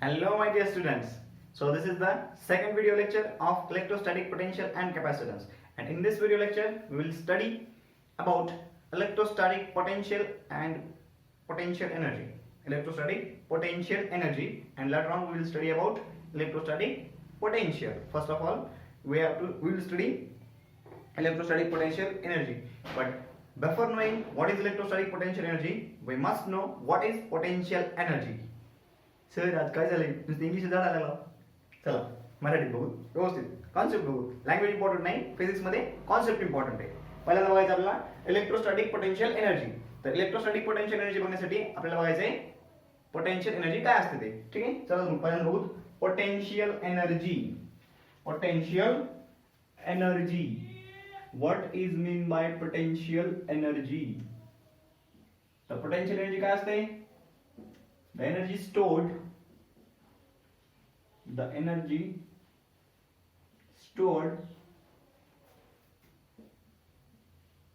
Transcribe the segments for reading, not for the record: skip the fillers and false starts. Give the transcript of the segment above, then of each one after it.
Hello my dear students. So this is the second video lecture of electrostatic potential and capacitance, and in this video lecture we will study about electrostatic potential and potential energy. Electrostatic potential energy, and later on we will study about electrostatic potential. First of all we will study electrostatic potential energy, but before knowing what is electrostatic potential energy we must know what is potential energy. Sir आज काय झालंय नुसतं English झाडा लागला. चला मराठीत बघू व्यवस्थित कॉन्सेप्ट बघू. लँग्वेज इम्पॉर्टंट नाही, फिजिक्स मध्ये कॉन्सेप्ट इम्पॉर्टंट आहे. पहिल्यांदा बघायचं आपल्याला इलेक्ट्रोस्टॅटिक पोटेन्शियल एनर्जी. तर इलेक्ट्रोस्टॅटिक पोटेन्शियल एनर्जी बघण्यासाठी आपल्याला बघायचंय पोटेन्शियल एनर्जी काय असते ते. ठीक आहे, चला पहिल्यांदा बघू potential energy. Potential energy, what is mean by potential energy. तर पोटेन्शियल एनर्जी काय असते? The energy stored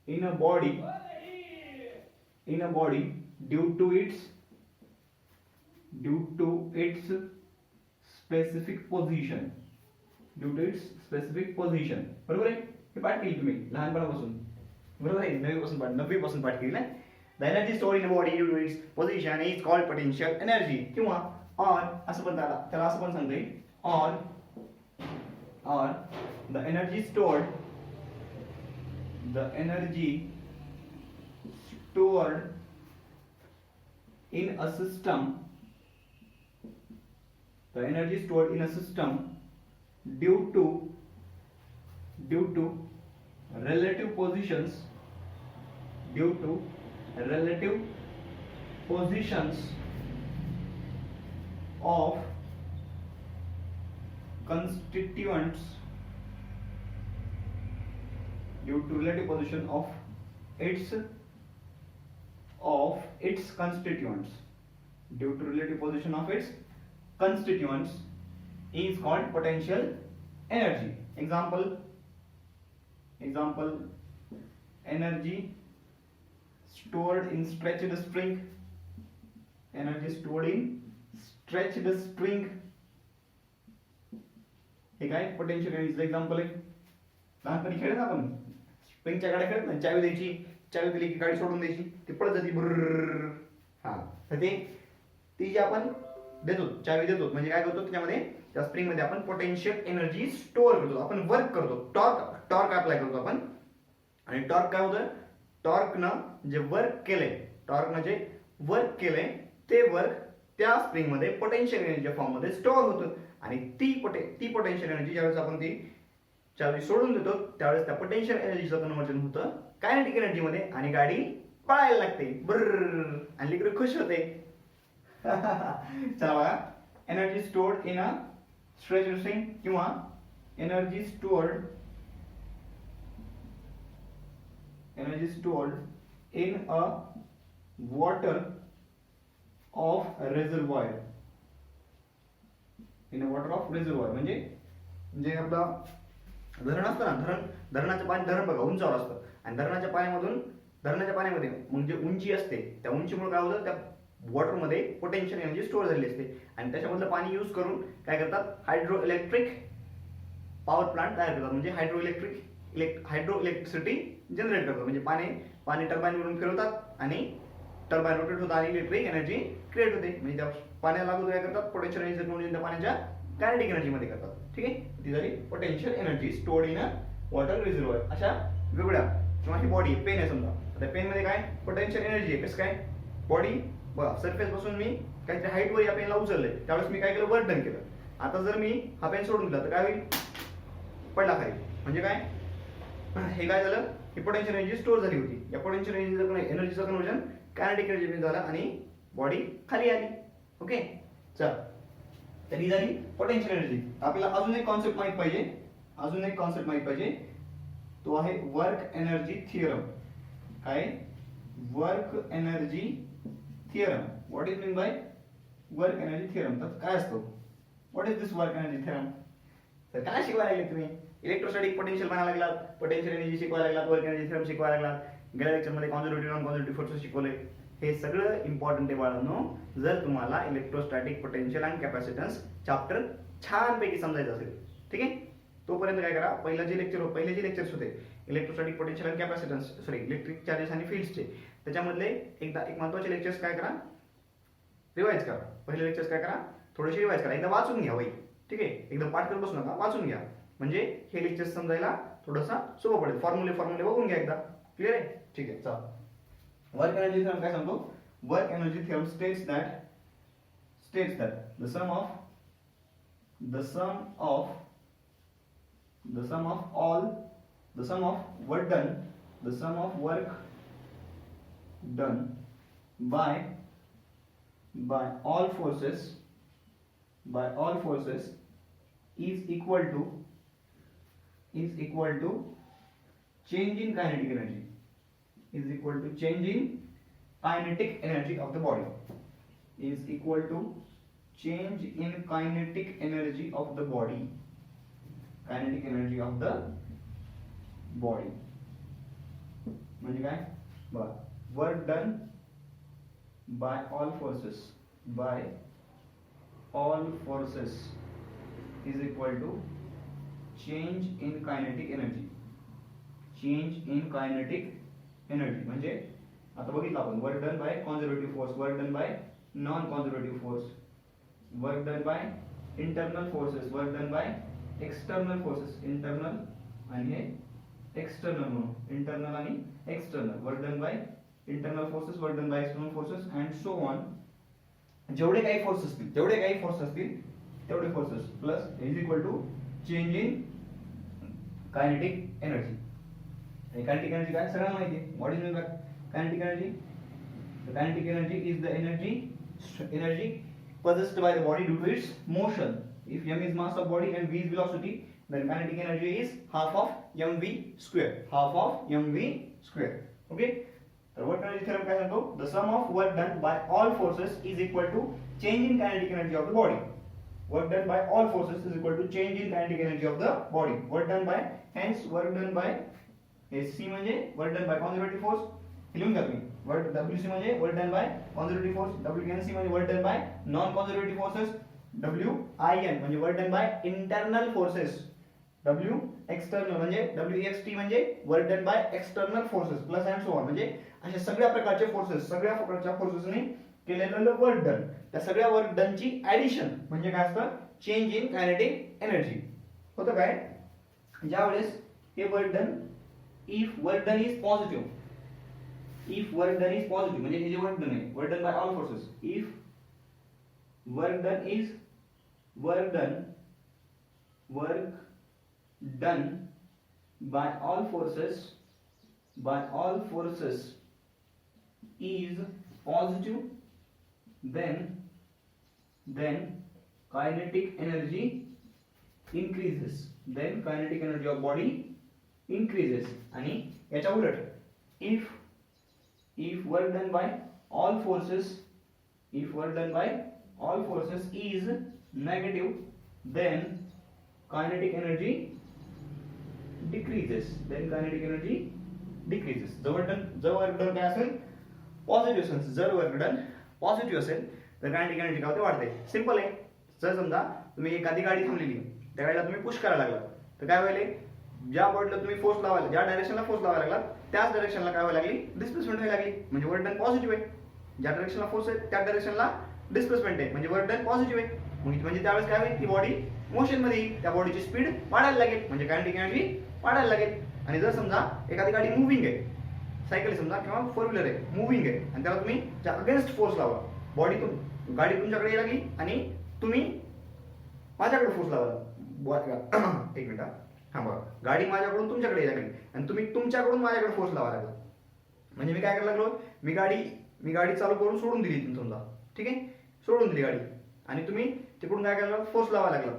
in a body due to its specific position. बरोबर आहे? हे पाठ केली तुम्ही लहानपणापासून, बरोबर आहे? 9वी पासून पाठ केली ना. The energy stored in the body due to its position is called potential energy. किंवा or असं पण त्याला असं पण सांगता येईल, or the energy stored in a system due to relative positions of constituents is called potential energy. Example, energy stored in stretched string. हे काय पोटेन्शियल एनर्जीचं एक्झाम्पल आहे. लहानपणी खेळत आपण स्प्रिंगच्या गाड्या खेळत ना, चावी द्यायची, चावी दिली की गाडी सोडून द्यायची, ती पळत जाते बुर्र. हा, तर ती जी आपण देतो, चावी देतो, म्हणजे काय करतो त्याच्यामध्ये, त्या स्प्रिंग मध्ये आपण पोटेन्शियल एनर्जी स्टोअर करतो, आपण वर्क करतो, टॉर्क अप्लाय करतो आपण. आणि टॉर्क काय होतं? टॉर्कनं जे वर्क केलंय ते वर्क त्या स्प्रिंग मध्ये पोटेन्शियल एनर्जीच्या फॉर्म मध्ये स्टोअर होतं. आणि ती पोटेन्शियल एनर्जी ज्यावेळेस आपण ती चावी सोडून देतो त्यावेळेस त्या पोटेन्शियल एनर्जीचं कन्वर्जन होतं कायनेटिक एनर्जी मध्ये, आणि गाडी पळायला लागते बुर्र, आणि लेकरं खुश होते. चला बघा, energy stored in a stretched string किंवा energy stored in a water of reservoir. म्हणजे आपला धरण असतं ना, धरणाचं पाणी, धरण बघा उंचावर असतं, आणि धरणाच्या पाण्यामध्ये मग जे उंची असते त्या उंचीमुळे काय होतं, त्या वॉटरमध्ये पोटेन्शियल एनर्जी स्टोअर झालेली असते. आणि त्याच्यामधलं पाणी यूज करून काय करतात, हायड्रो इलेक्ट्रिक पॉवर प्लांट तयार करतात. म्हणजे हायड्रो इलेक्ट्रिसिटी जनरेट करतात. म्हणजे पाणी टर्बाईन वरून फिरवतात आणि टर्बाईन रोटेट होतं आणि इलेक्ट्रिक एनर्जी क्रिएट होते. म्हणजे त्या पाण्याला लागून काय करतात, पोटेन्शियल एनर्जी कन्वर्जन त्या पाण्याच्या कायनेटिक एनर्जी मध्ये करतात. ठीक आहे, ती झाली potential energy stored in a water reservoir. अशा वेगळ्या, किंवा ही बॉडी पेन आहे समजा, त्या पेन मध्ये काय पोटेन्शियल एनर्जी आहे. कसं काय? बॉडी बघा, सरफेस पासून मी काहीतरी हाईट वर या पेनला उचललंय, त्यावेळेस मी काय केलं, वर्क डन केलं. आता जर मी हा पेन सोडून दिला तर काय होईल, पडला खाली. म्हणजे काय, हे काय झालं, ही पोटेन्शियल एनर्जी स्टोअर झाली होती. या पोटेन्शियल एनर्जीचं कन्वर्जन कायनेटिक एनर्जी मध्ये झालं आणि बॉडी खाली आली. ओके, चल, तर ही झाली पोटेन्शियल एनर्जी. आपल्याला अजून एक कॉन्सेप्ट माहित पाहिजे, तो आहे वर्क एनर्जी थिअरम. काय? Work energy theorem. What is mean by work energy theorem? तर काय असतो, what is this work energy theorem? तर काय शिकवायला लागले तुम्ही? इलेक्ट्रोस्टॅटिक पोटेन्शियल बनायला लागलात, पोटेन्शियल एनर्जी शिकवायला लागलात, वर्क एनर्जी थिअरम शिकवायला लागलात. गेल्या लेक्चर मध्ये कॉन्झर्वेटिव्ह नॉन कॉन्झर्वेटिव्ह फोर्सेस शिकवले. हे सगळं इम्पॉर्टंट आहे बाळांनो, जर तुम्हाला electrostatic potential and capacitance chapter छानपैकी समजायचं असेल. ठीक आहे, तोपर्यंत काय करा, पहिले जे लेक्चर्स होते electrostatic potential and capacitance electric charges आणि फील्ड्सचे, त्याच्यामधले एक महत्त्वाचे लेक्चर्स काय करा, रिवाइज करा. पहिले लेक्चर्स काय करा, थोडेसे रिवाइज करा, एकदा वाचून घ्या वही. ठीक आहे, एकदम पाठ करत बसू नका, वाचून घ्या, म्हणजे हे लेक्चर्स समजायला थोडंसं सोपं पडेल. फॉर्म्युले बघून घ्या एकदा. क्लिअर आहे? ठीक आहे, चला. वर्क एनर्जी थेरम काय सांगतो? Work energy theorem states that the sum of work done by all forces is equal to change in kinetic energy, is equal to change in kinetic energy of the body, is equal to change in kinetic energy of the body, म्हणजे काय? बघा, work done by all forces is equal to change in kinetic energy. म्हणजे आता बघितलं आपण, work done by conservative force, work done by non conservative force, work done by internal forces, work done by external forces, internal आणि हे external म्हणून, internal आणि external, work done by internal forces, work done by external forces and so on. जेवढे काही force असतील तेवढे forces plus is equal to change in kinetic energy. Kinetic energy काय सगळ्यांना माहिती आहे, what is kinetic energy? The kinetic energy is the energy possessed by the body due to its motion. If m is mass of body and v is velocity, then kinetic energy is half of mv square. Okay? तर work energy theorem काय सांगतो? The sum of work done by all forces is equal to change in kinetic energy of the body. Work done by all forces is equal to change in kinetic energy of the body. Work done by, hence work done by C म्हणजे work done by conservative force. लिहून घ्या तुम्ही. WC म्हणजे work done by conservative force, WNC म्हणजे work done by non conservative forces, WIN म्हणजे work done by internal forces, W external म्हणजे WEXT म्हणजे work done by external forces plus and so on. म्हणजे अशा सगळ्या प्रकारचे फोर्सेसने केलेलं वर्क डन, त्या सगळ्या वर्क डनची ऍडिशन म्हणजे काय असतं? Change in kinetic energy. होतं काय? ज्यावेळेस हे work done, if work done is positive, म्हणजे हे जे वर्क डन आहे, work done by all forces, if work done by all forces is positive, then kinetic energy increases, then kinetic energy of body increases. आणि याच्या उलट, if work done by all forces is negative, then kinetic energy decreases. जर work done काय असेल? Positive असेल. जर work done positive असेल तर कायनेटिक एनर्जी काय होते? वाढते. सिंपल आहे. जर समजा तुम्ही एखादी गाडी थांबलेली, त्या गाडीला तुम्ही पुश करायला लागला, तर काय होईल? ज्या बॉडीला तुम्ही फोर्स लावायला, ज्या डायरेक्शनला फोर्स लावायला लागला, त्याच डायरेक्शनला काय व्हायला लागली? डिस्प्लेसमेंट व्हायला लागली. म्हणजे वर्क डन पॉझिटिव्ह आहे. ज्या डायरेक्शनला फोर्स आहे त्या डायरेक्शनला डिस्प्लेसमेंट आहे, म्हणजे वर्क डन पॉझिटिव्ह आहे. म्हणजे त्यावेळेस काय होईल? ती बॉडी मोशन मध्ये येईल, त्या बॉडीची स्पीड वाढायला लागेल, म्हणजे कायनेटिक एनर्जी वाढायला लागेल. आणि जर समजा एखादी गाडी मुव्हिंग आहे, सायकल समजा किंवा फोर व्हीलर आहे, मुव्हिंग आहे, आणि त्याला तुम्ही अगेन्स्ट फोर्स लावा, गाडी तुमच्याकडे लागली आणि तुम्ही माझ्याकडे फोर्स लावला. एक मिनिट हा, बघा, गाडी माझ्याकडून तुमच्याकडे लागली आणि तुम्ही तुमच्याकडून माझ्याकडे फोर्स लावा लागला. म्हणजे मी काय करायला लागलो? मी गाडी चालू करून सोडून दिली समजा. ठीक आहे, सोडून दिली गाडी आणि तुम्ही तिकडून काय करायला? फोर्स लावायला लागला.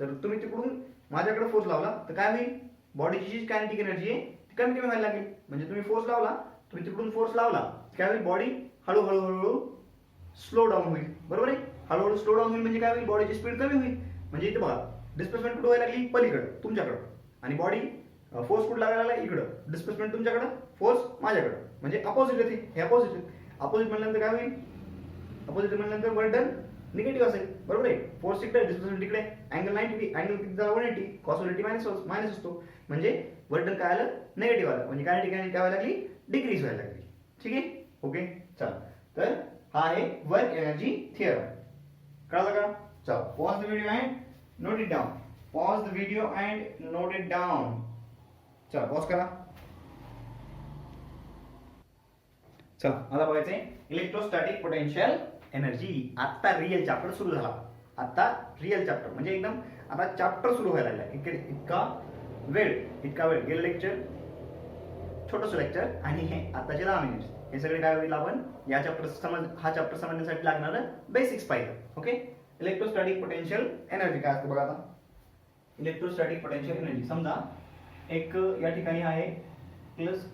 तर तुम्ही तिकडून माझ्याकडे फोर्स लावला तर काय होईल? बॉडीची जी कायनेटिक एनर्जी आहे ती कमी व्हायला लागेल. म्हणजे तुम्ही फोर्स लावला, तुम्ही तिकडून फोर्स लावला, काय होईल? बॉडी हळूहळू स्लो डाऊन होईल. बरोबर आहे? हळूहळू स्लो डाऊन होईल म्हणजे काय होईल? बॉडीची स्पीड कमी होईल. म्हणजे इथे बघा, डिस्प्लेसमेंट कुठे व्हायला लागली? पलीकडे तुमच्याकडे, आणि बॉडी फोर्स कुठे लागायला लागला? इकडं. डिस्प्लेसमेंट तुमच्याकडे, फोर्स माझ्याकडे, म्हणजे अपोजिट येते. हे अपोजिट. अपोजिट म्हणल्यानंतर काय होईल? अपोजिट म्हणल्यानंतर वर्क डन निगेटिव्ह असेल, बरोबर आहे. फोर्स इकडे, डिस्प्लेसमेंट इकडे, अँगल 90, अँगल किती झाला 180, कॉस 180 मायनस असतो, म्हणजे वर्क डन काय आलं? निगेटिव्ह आलं, म्हणजे काय ठिकाणी काय व्हायला लागली? डिक्रीज व्हायला लागली. ठीक आहे, ओके. चला, तर हा आहे वर्क एनर्जी थिअरम. कळलं का? चला, pause the video and note it down. Pause the video and note it down. चला, पॉज करा. चला, आता बघायचंय इलेक्ट्रोस्टॅटिक पोटेन्शियल एनर्जी. आता रिअल चॅप्टर सुरू झाला. आता रिअल चॅप्टर म्हणजे एकदम आता चॅप्टर सुरू व्हायला लागला. इतका वेळ गेलं लेक्चर, छोटंसं लेक्चर, आणि हे आताचे 10 मिनिट. हे सगळे काय होईल? आपण या हा चॅप्टर समजण्यासाठी लागणार बेसिक्स पाहिजे. ओके. इलेक्ट्रोस्टॅटिक पोटेन्शियल एनर्जी काय असते बघा. आता इलेक्ट्रोस्टॅटिक पोटेन्शियल एनर्जी, समजा एक या ठिकाणी आहे प्लस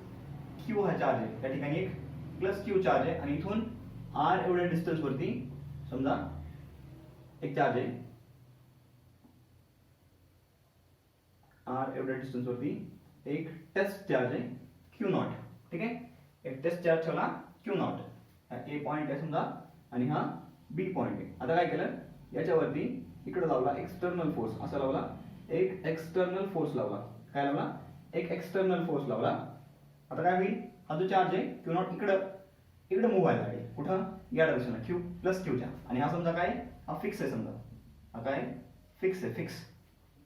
क्यू हा चार्ज आहे, या ठिकाणी एक प्लस क्यू चार्ज आहे, आणि इथून आर एवढ्या डिस्टन्स वरती समजा एक चार्ज आहे, आर एवढ्या डिस्टन्स वरती एक टेस्ट चार्ज आहे क्यू नॉट. ठीक आहे, एक टेस्ट चार्ज ठेवला क्यू नॉट. ए पॉइंट आहे समजा, आणि हा बी पॉइंट आहे. आता काय केलं? याच्यावरती इकडे लावला एक्सटर्नल फोर्स, असा लावला, एक एक्सटर्नल फोर्स लावला. काय लावला? एक एक्सटर्नल फोर्स लावला. आता काय होईल? हा जो चार्ज आहे क्यू नॉट इकडे मूव्ह व्हायला लागेल. कुठं? या डायरेक्शनला, क्यू प्लस क्यूच्या. आणि हा समजा काय? हा फिक्स आहे समजा. हा काय? फिक्स आहे, फिक्स.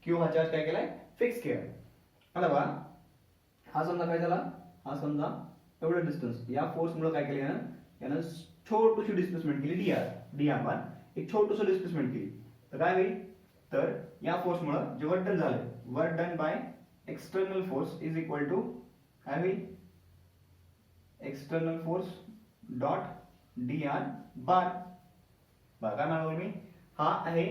क्यू हा चार्ज काय केलाय? फिक्स केलाय. आता बघा, हा समजा काय झाला? हा समजा एवढं डिस्टन्स, या फोर्समुळे काय केलं यानं छोटीशी डिस्प्लेसमेंट केली, डीआर बार एक छोटूसं डिस्प्लेसमेंट केली. तर काय होईल? तर या फोर्समुळे जे वर्क डन झालंय, work done by external force is equal to काय होईल? External force dot d r bar. बघा काय म्हणालो मी? हा आहे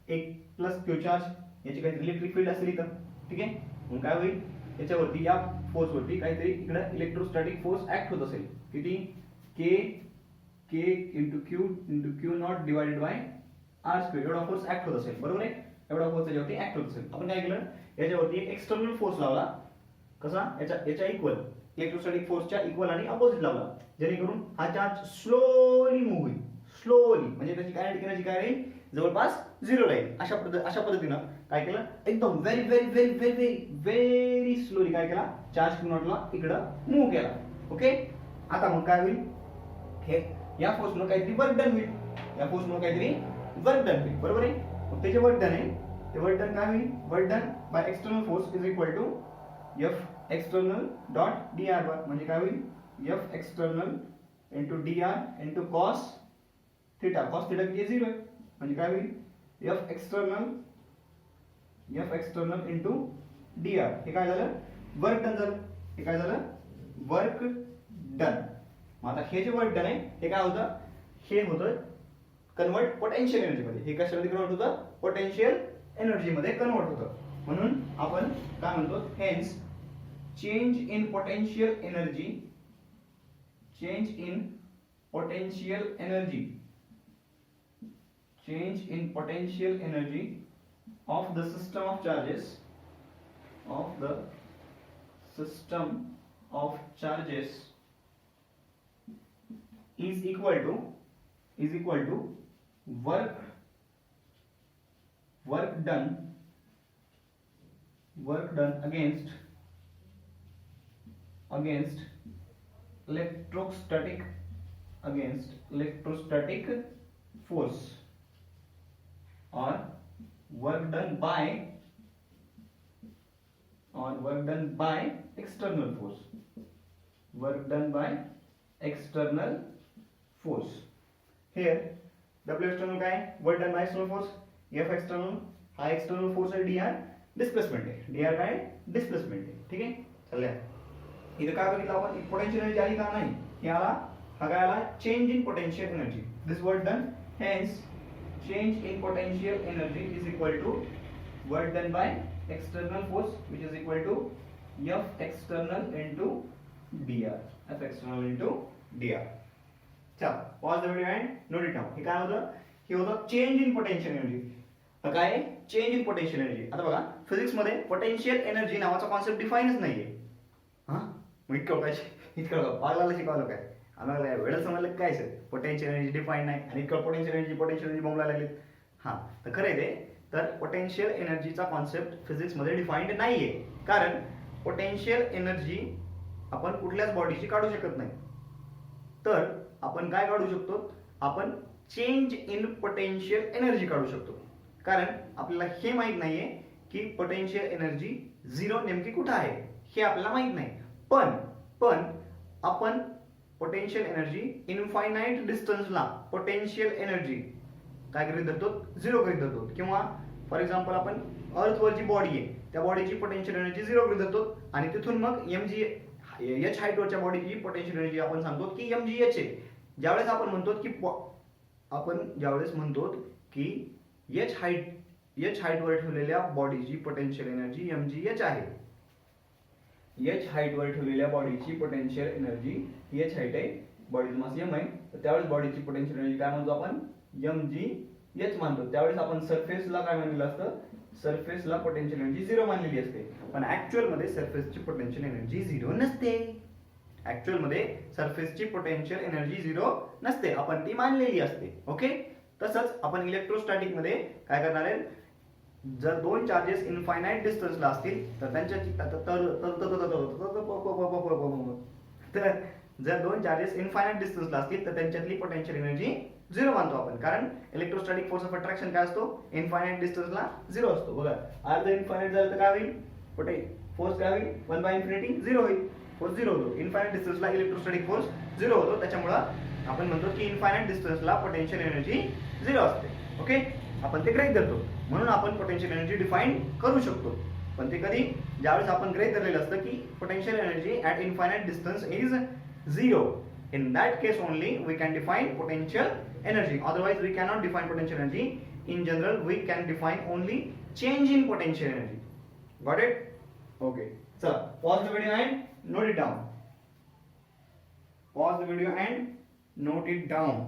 एक प्लस क्यू चार्ज, याची काहीतरी इलेक्ट्रिक फील्ड असेल इथं. ठीक आहे, मग काय होईल? याच्यावरती या फोर्स वरती काहीतरी इकडे इलेक्ट्रोस्टॅटिक फोर्स ऍक्ट होत असेल. किती? K into Q naught divided by R square एवढा फोर्स ऍक्ट होत असेल, बरोबर आहे. एवढा फोर्स याच्यावरती ऍक्ट होत असेल. आपण काय केलं? याच्यावरती एक एक्सटर्नल फोर्स लावला. कसा? याच्या इक्वल, इलेक्ट्रोस्टॅटिक फोर्सच्या इक्वल आणि अपोजिट लावला, जेणेकरून हा चार्ज स्लोली मूव्ह होईल. स्लोली म्हणजे त्याची कायनेटिक एनर्जी काय राहील? जवळपास 0 राहील. अशा पद्धतीनं काय केलं? एकदम very very very very very very slowly काय केला? चार्ज क्यू नॉटला इकडं मूव्ह केला. ओके. आता मग काय होईल? हे या फोर्समुळे काहीतरी वर्क डन होईल. या फोर्समुळे काहीतरी वर्क डन होईल, बरोबर आहे. मग त्याचे वर्क डन आहे, ते वर्क डन काय होईल? Work done by external force is equal to F external dot d r bar. म्हणजे काय होईल? F external into d r into cos theta. कॉस थिटा किती? 0 आहे. म्हणजे काय होईल? F external into d r. हे काय झालं? वर्क डन झालं. हे काय झालं? Work done. मग आता हे जे वर्क डन आहे हे काय होतं? हे होतं कन्वर्ट पोटेन्शियल एनर्जी मध्ये. हे कशामध्ये कन्वर्ट होतं? पोटेन्शियल एनर्जी मध्ये कन्वर्ट होतं. म्हणून आपण काय म्हणतो? Hence change in potential energy, change in potential energy, change in potential energy of the system of charges, of the system of charges is equal to work done against electrostatic force, or work done by external force. Here W external काय? work done by external force. F external हा external force आहे, dr displacement आहे. dr काय? displacement आहे. ठीक आहे. चला इथं काय बघितलं आपण? पोटेन्शियल एनर्जी आली का? नाही. हे आला, हा काय आला? Change in potential energy. This work done. Hence change in potential energy is equal to work done by external force, which is equal to F external into dr. F external into dr. चला, pause the video and note it down. हे काय होतं? हे होतं change in potential energy. काय? Change in potential energy. आता बघा, physics मध्ये पोटेन्शियल एनर्जी नावाचा कॉन्सेप्ट डिफाईनच नाहीये. हा, मग इतकं काय? पागलाला शिकवलं काय? आम्हाला वेळच समजलं काय सर पोटेन्शियल एनर्जी डिफाईन नाही आणि इतकं पोटेन्शियल एनर्जी बोंबला लागली. हां तर खरं आहे ते. तर पोटेन्शियल एनर्जीचा कॉन्सेप्ट फिजिक्समध्ये डिफाईन्ड नाही आहे, कारण पोटेन्शियल एनर्जी आपण कुठल्याच बॉडीची काढू शकत नाही. तर आपण काय काढू शकतो, आपण चेंज इन पोटेन्शियल एनर्जी काढू शकतो. कारण आपल्याला हे माहीत नाहीये की पोटेन्शियल एनर्जी झिरो नेमकी कुठं आहे हे आपल्याला माहीत नाही. पण आपण पोटेन्शियल एनर्जी इनफायनाइट डिस्टन्सला पोटेन्शियल एनर्जी काय करीत धरतो, झिरो करीत धरतो. किंवा फॉर एक्झाम्पल आपण अर्थवर जी बॉडी आहे त्या बॉडीची पोटेन्शियल एनर्जी झिरो करीत धरतो आणि तिथून मग एच हाईटवरच्या बॉडीची पोटेन्शियल एनर्जी आपण सांगतो की mgh आहे. ज्यावेळेस आपण म्हणतो की एच हाईटवर ठेवलेल्या बॉडीची पोटेन्शियल एनर्जी mgh आहे. एच हाईटवर ठेवलेल्या बॉडीची पोटेन्शियल एनर्जी एच हाईट आहे, बॉडीचं मास m आहे, तर त्यावेळेस बॉडीची पोटेन्शियल एनर्जी काय म्हणतो आपण, mgh मानतो. त्यावेळेस आपण सरफेसला काय मानलेलं असतं, सरफेसला पोटेन्शियल एनर्जी झिरो मानलेली असते. पण ऍक्च्युअल मध्ये सरफेसची पोटेन्शियल एनर्जी झिरो नसते. ऍक्च्युअल मध्ये सरफेसची पोटेन्शियल एनर्जी झिरो नसते, आपण ती मानलेली असते. ओके. तसंच आपण इलेक्ट्रोस्टॅटिक मध्ये काय करणार आहे, जर दोन चार्जेस इनफायनाइट डिस्टन्सला असतील तर त्यांच्याची तर जर दोन चार्जेस इनफायनाइट डिस्टन्सला असतील तर त्यांच्यातली पोटेन्शियल एनर्जी झिरो मानतो आपण. कारण इलेक्ट्रोस्टॅटिक फोर्स ऑफ अट्रॅक्शन काय असतो, इनफायनाइट डिस्टन्सला झिरो असतो. बघा अर्ध इनफायनाइट झालं तर काय होईल, फोर्स काय होईल, 1/∞ झिरो होईल, फोर्स झिरो होतो. इनफायनाइट डिस्टन्सला इलेक्ट्रोस्टॅटिक फोर्स झिरो होतो. त्याच्यामुळं आपण म्हणतो की इनफायनाइट डिस्टन्सला पोटेन्शियल एनर्जी झिरो असते. ओके, आपण ते गृहीत धरतो, म्हणून आपण पोटेन्शियल एनर्जी डिफाईन करू शकतो. पण ते कधी, ज्यावेळेस आपण गृहीत धरलेलं असतं की potential energy at infinite distance is zero. In that case only we can define potential energy. Otherwise we cannot define potential energy. In general we can define only change in potential energy. Got it? Okay. So pause the video and note it down. Pause the video and note it down.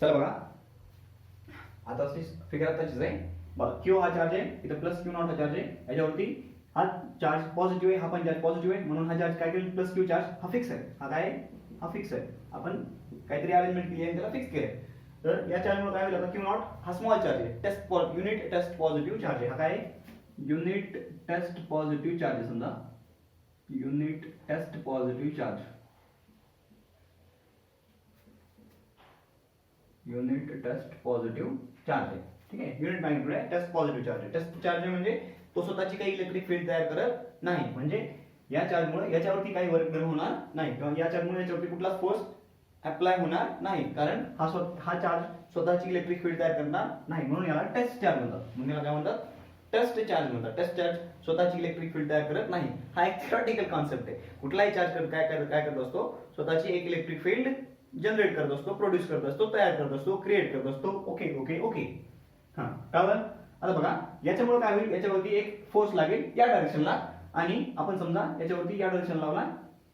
चला बघा, आता figure आताचीच आहे. बघा Q हा charge आहे, इथं plus Q not हा charge आहे, याच्यावरती हा चार्ज पॉझिटिव्ह आहे, हा पण चार्ज पॉझिटिव्ह आहे, म्हणून हा चार्ज काय केलं, प्लस Q चार्ज हा फिक्स आहे. हा काय आहे, हा फिक्स आहे. आपण काहीतरी अरेंजमेंट केली आहे त्याला फिक्स केलंय. तर या चार्जमुळे काय होईल, आता Q नॉट हा स्मॉल चार्ज आहे, युनिट टेस्ट पॉझिटिव्ह चार्ज आहे. हा काय आहे, युनिट टेस्ट पॉझिटिव्ह चार्ज आहे. समजा unit test positive charge, unit test positive charge आहे. ठीक आहे, युनिट मॅग्निट्यूड आहे, टेस्ट पॉझिटिव्ह चार्ज आहे. टेस्ट चार्ज म्हणजे तो स्वतःची काही इलेक्ट्रिक फील्ड तयार करत नाही, म्हणजे या चार्जमुळे याच्यावरती काही वर्क डन होणार नाही, किंवा या चार्जमुळे याच्यावरती कुठलाच फोर्स अप्लाय होणार नाही, कारण हा चार्ज स्वतःची इलेक्ट्रिक फील्ड तयार करणार नाही, म्हणून याला टेस्ट चार्ज म्हणतात. म्हणून याला काय म्हणतात, टेस्ट चार्ज म्हणतात. टेस्ट चार्ज स्वतःची इलेक्ट्रिक फील्ड तयार करत नाही. हा एक थिओरिटिकल कॉन्सेप्ट आहे. कुठलाही चार्ज काय करत असतो, स्वतःची एक इलेक्ट्रिक फील्ड जनरेट करत असतो, प्रोड्यूस करत असतो, तयार करत असतो, क्रिएट करत असतो. Okay okay okay. हा कळलं. आता बघा याच्यामुळे काय होईल, याच्यावरती एक फोर्स लागेल या डायरेक्शनला, आणि आपण समजा याच्यावरती या डायरेक्शन लावला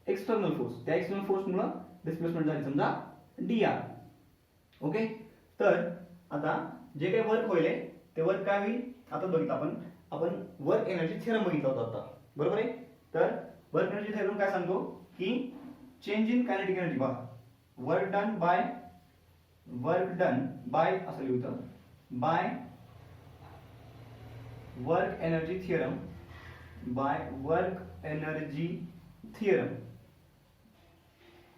एक्सटर्नल फोर्स, त्या एक्सटर्नल फोर्समुळे डिस्प्लेसमेंट झाली समजा dr. ओके, तर आता जे काही वर्क होईल ते वर्क काय होईल, आता बघितलं आपण वर्क एनर्जी थिअरम बघितला होता आता, बरोबर आहे. तर वर्क एनर्जी थिअरम काय सांगतो की चेंज इन कायनेटिक एनर्जी, बघा वर्क डन बाय असं लिहून, by work energy theorem, by work energy theorem.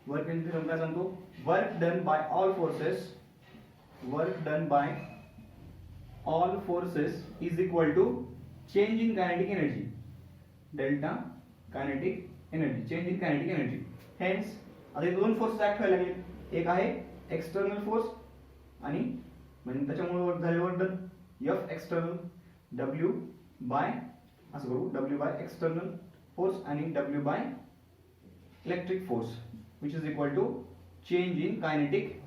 Work energy theorem काय सांगतो, work done by all forces, work done by all forces is equal to change in kinetic energy, delta kinetic energy, change in kinetic energy. Hence आता दोन forces act व्हायला लागले, एक आहे external force आणि म्हणजे त्याच्यामुळे झाले work done F external, W by असं करू, W बाय एक्सटर्नल फोर्स आणि W by electric force which is equal to change in kinetic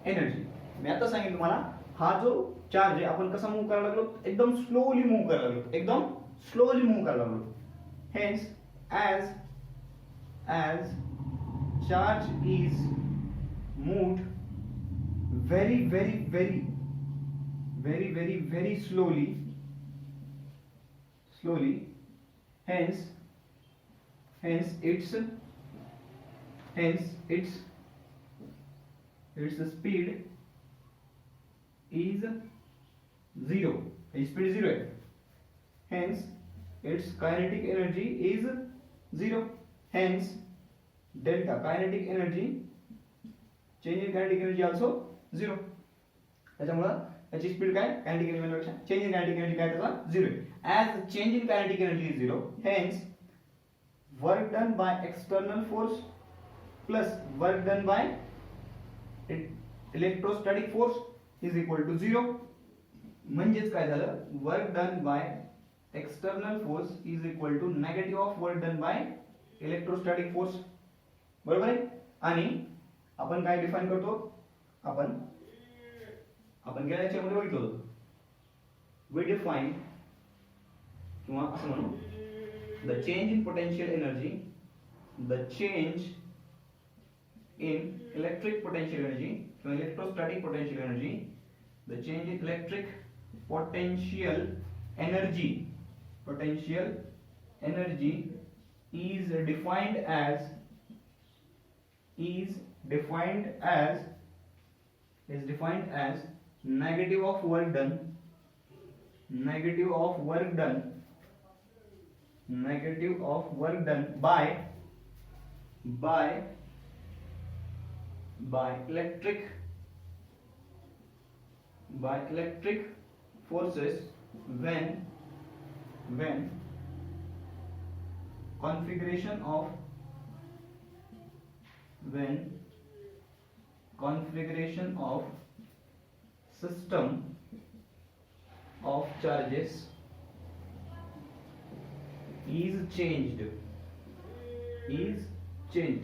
energy. मी आता सांगितलं तुम्हाला, हा जो चार्ज आहे आपण कसा मूव्ह करायला लागलो, एकदम स्लोली मूव्ह करायला लागलो, एकदम स्लोली मूव्ह करायला लागलो. Hence as charge is moved very slowly, hence hence its speed is 0. its speed is 0 आहे. hence its kinetic energy is 0. hence delta kinetic energy, change in kinetic energy also 0. त्याच्यामुळं त्याची speed काय, kinetic energy पेक्षा change in kinetic energy काय त्याचा 0 आहे. As change in kinetic energy is 0, hence work done by external force plus work done by electrostatic force is equal to 0. म्हणजेच काय झालं, work done by external force is equal to negative of work done by electrostatic force. बरोबर आहे. आणि आपण काय define करतो, आपण गेल्या लेक्चरमध्ये बघितलं होतं, वी डिफाइन किंवा असं म्हणू, the change in potential energy, the change in electric potential energy किंवा electrostatic potential energy, the change in electric potential energy is defined as negative of work done by electric forces when configuration of system of charges is changed.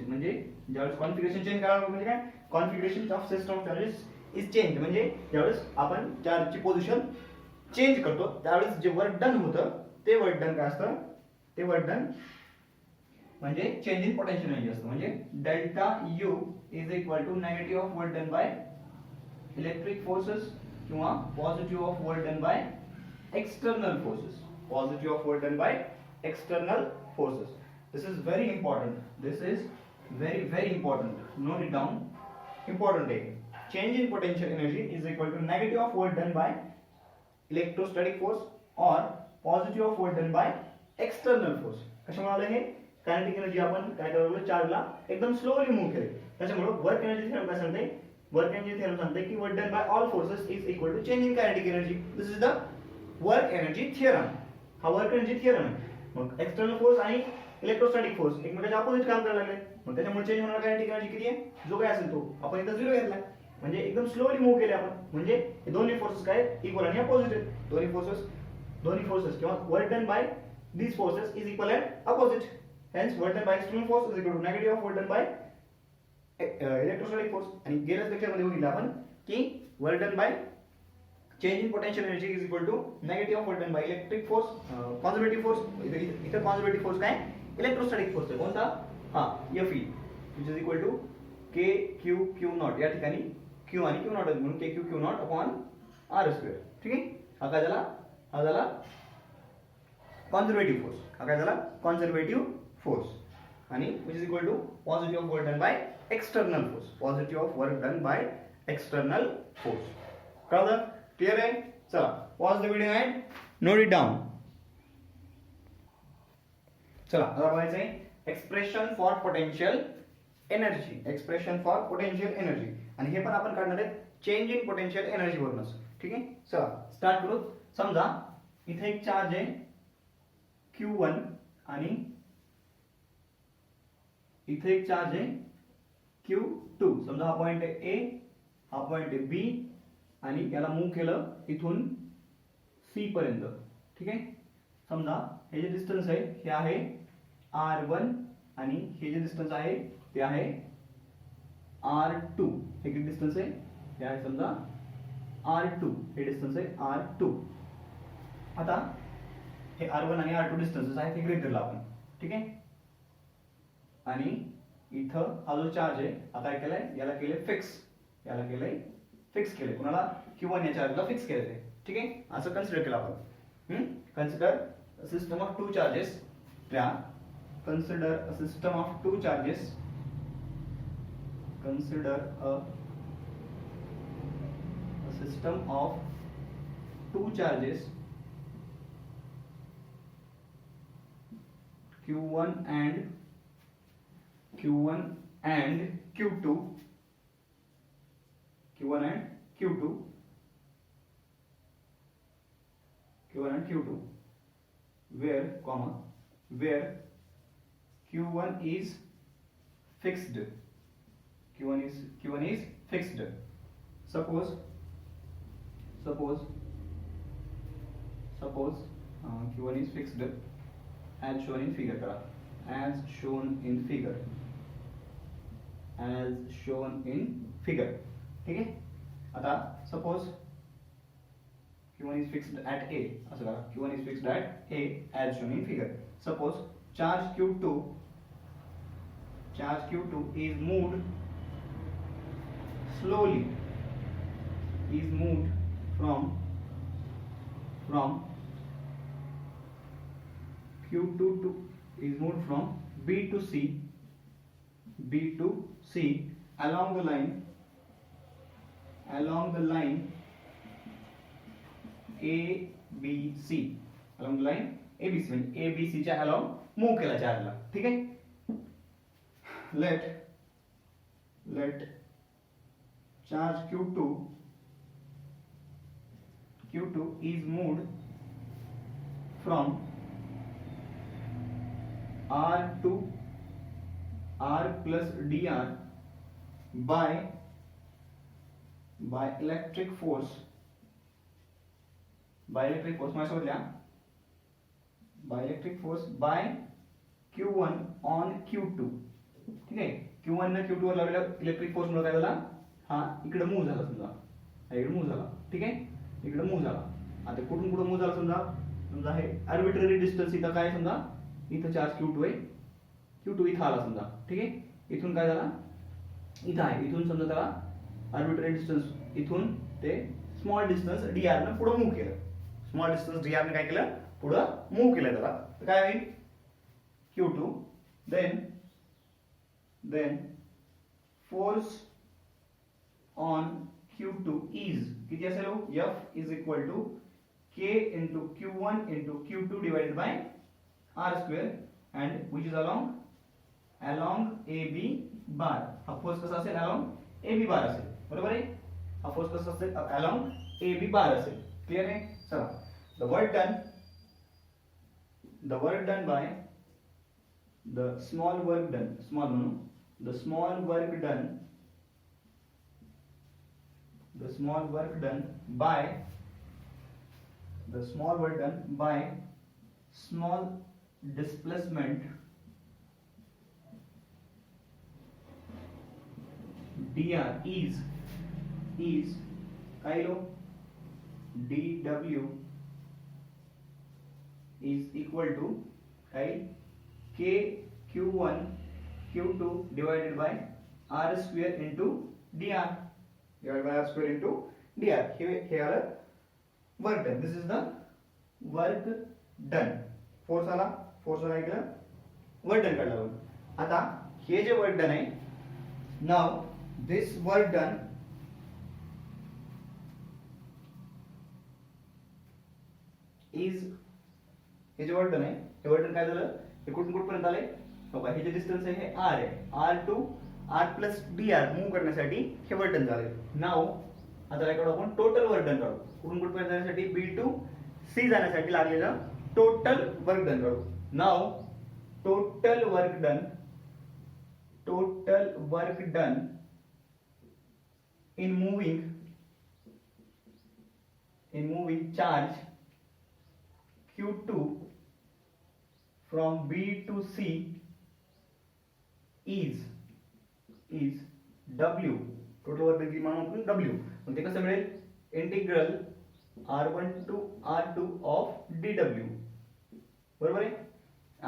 म्हणजे ज्यावेळेस configuration change करायला म्हणजे काय, configuration of system of charges is change म्हणजे ज्यावेळेस आपण चार्जची position change करतो त्यावेळेस जे वर्क डन होतं ते वर्क डन काय असतं, ते वर्क डन म्हणजे चेंज इन पोटेन्शियल एनर्जी असतं. म्हणजे delta U is equal to negative of work done by electric forces किंवा positive of work done by external forces. Positive of work done by external forces. This is very important. This is very important. Note it down. Important आहे. Change in potential energy is equal to negative of work done by electrostatic force or positive of work done by external force. कशामुळे आलं हे, kinetic energy आपण काय करतो, चार्जला एकदम slowly move केले. त्याच्यामुळे वर्क एनर्जी थेरम काय सांगते, वर्क एनर्जी थेरम सांगते की work done by all forces is equal to change in kinetic energy. This is the work energy theorem. हा वर्क एनर्जी थिअरम आहे. मग एक्सटर्नल फोर्स आणि इलेक्ट्रोस्टॅटिक फोर्स एकमेकांच्या opposite काम करायला लागले. मग त्याच्यामुळे चेंज होणारा कायनेटिक एनर्जी किती आहे, जो काय असेल तो आपण इथं 0 घेतला. म्हणजे एकदम स्लोली मूव्ह केले आपण. म्हणजे हे दोन्ही फोर्सेस काय इक्वल आणि अपोजिट आहेत. दोन्ही फोर्सेस किंवा work done bye these forces is equal and opposite. Hence work done by external force is equal to negative of work done by electrostatic force. आणि गेल्या लेक्चर मध्ये बघितलं आपण की work done by change in potential energy is equal to negative of work done by electric force, conservative force. इथं conservative force काय, electrostatic force आहे. कोणता, हा Fe, which is equal to k q q naught. या ठिकाणी q आणि q naught म्हणून k q q naught upon r square. ठीक आहे. हा काय झाला conservative force. हा काय झाला conservative force. आणि which is equal to positive of work done by external force. Positive of work done by external force. कळलं, क्लियर आहे. चला pause the video and note it down. चला आता बघायचं आहे expression for potential energy. Expression for potential energy आणि हे पण आपण काढणार आहे चेंज इन पोटेन्शियल एनर्जी वरूनच. ठीक आहे. चला स्टार्ट करू. समजा इथे एक चार्ज आहे Q1 आणि इथे एक चार्ज आहे Q2. समजा हा पॉइंट आहे A, हा पॉइंट आहे B आणि याला मूव्ह केलं इथून C पर्यंत. ठीक आहे. समजा हे जे डिस्टन्स आहे हे आहे R1 आणि हे जे डिस्टन्स आहे ते आहे R2. हे किती डिस्टन्स आहे, हे आहे समजा R2. हे डिस्टन्स आहे R2. आता हे R1 आणि R2 डिस्टन्सेस आहेत, हे गृहीत धरलं आपण. ठीक आहे. आणि इथं हा जो चार्ज आहे आता काय केलंय, याला केलंय फिक्स केलंय. कुणाला, Q1 या चार्जला फिक्स केलंय. ठीक आहे. असं कन्सिडर केलं आपण. Consider system of two charges. त्या consider a system of two charges. Consider a system of two charges Q1 and Q2, Q1 and Q2, where Q1 is fixed. Q1 is fixed. Suppose Q1 is fixed as shown in figure करा, as shown in figure. ठीक है. आता suppose Q1 is fixed at A, असं करा. Q1 is fixed at A as shown in figure. Suppose charge Q2 is moved slowly, from Q2 is moved from B to C along the line ABC, म्हणजे ABC च्या along move केला चार्जला. ठीक आहे. let charge Q2 is moved from R to R plus dr by electric force. माझ्यासोबत लिहा. by electric force by Q1 on Q2. ठीक आहे. Q1 ने Q2 वर लावलेला इलेक्ट्रिक फोर्स मुळे काय झाला, हा इकडे मूव झाला. समजा इकडे मूव झाला. ठीक आहे. इकडे मूव झाला. आता कुठून कुठे मूव झाला समजा हे आर्बिट्ररी डिस्टन्स इथं काय, समजा इथं चार्ज Q2 आहे. Q2 इथं आला समजा. ठीक आहे. इथून काय झाला, इथं आहे. इथून समजा त्याला आर्बिट्ररी डिस्टन्स इथून ते स्मॉल डिस्टन्स dr ने पुढे मूव केलं. स्मॉल डिस्टन्स dr ने काय केलं, पुढे मूव केलं त्याला. तर काय होईल, Q2 then force on Q2 is किती असेल, F is equal to K into Q1 into Q2 divided by R square, and which is along AB bar. हा फोर्स कसा असेल, along AB bar असेल. बरोबर आहे. हा फोर्स कसा असेल, along AB bar असेल. क्लियर आहे. चला, the work done by the small work done by small displacement dr is काय low, dw is equal to काय, K Q1 Q2 divided by R square into dr. हे आलं work done. This is the work done. Force आला इकडे work done काढला. आता हे जे वर्क डन आहे, now this work done is, हे जे वर्क डन आहे, हे वर्क डन काय झालं, हे कुठून कुठपर्यंत आले बघा. हे जे डिस्टन्स आहे हे R आहे. R to R plus dr move करण्यासाठी हे वर्क डन झाले. नाउ आता काय करू, आपण टोटल वर्क डन काढू. कुठून कुठपर्यंत जाण्यासाठी, B to C जाण्यासाठी लागलेलं टोटल वर्क डन काढू. Now total work done in moving charge Q2 from B to C is W. Total work done की मान आपण W. मग ते कसं मिळेल, integral R1 to R2 of dW. बरोबर आहे.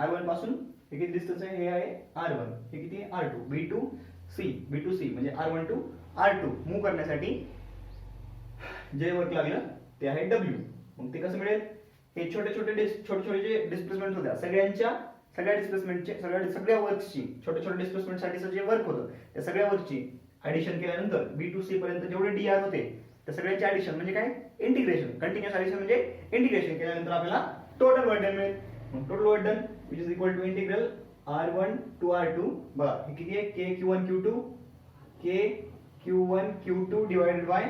R1 पासून हे किती डिस्टन्स आहे, हे आहे R1, हे किती आहे R2. B to C म्हणजे R1 to R2 मूव करण्यासाठी जे वर्क लागलं ते आहे W. मग ते कसं मिळेल, हे छोटे छोटे जे डिस्प्लेसमेंट होत्या सगळ्या डिस्प्लेसमेंटचे सगळ्या वर्कची छोट्या छोट्या डिस्प्लेसमेंटसाठीचं जे वर्क होतं त्या सगळ्या वर्कची ऍडिशन केल्यानंतर बी टू सी पर्यंत जेवढे डीआर होते त्या सगळ्याचे ऍडिशन म्हणजे काय इंटिग्रेशन कंटिन्युअस ऍडिशन म्हणजे इंटिग्रेशन केल्यानंतर आपल्याला टोटल वर्क डन मिळेल. मग total work done which is equal to integral R1 to R2 बघा हे किती आहे k q1 q2 k q1 q2 divided by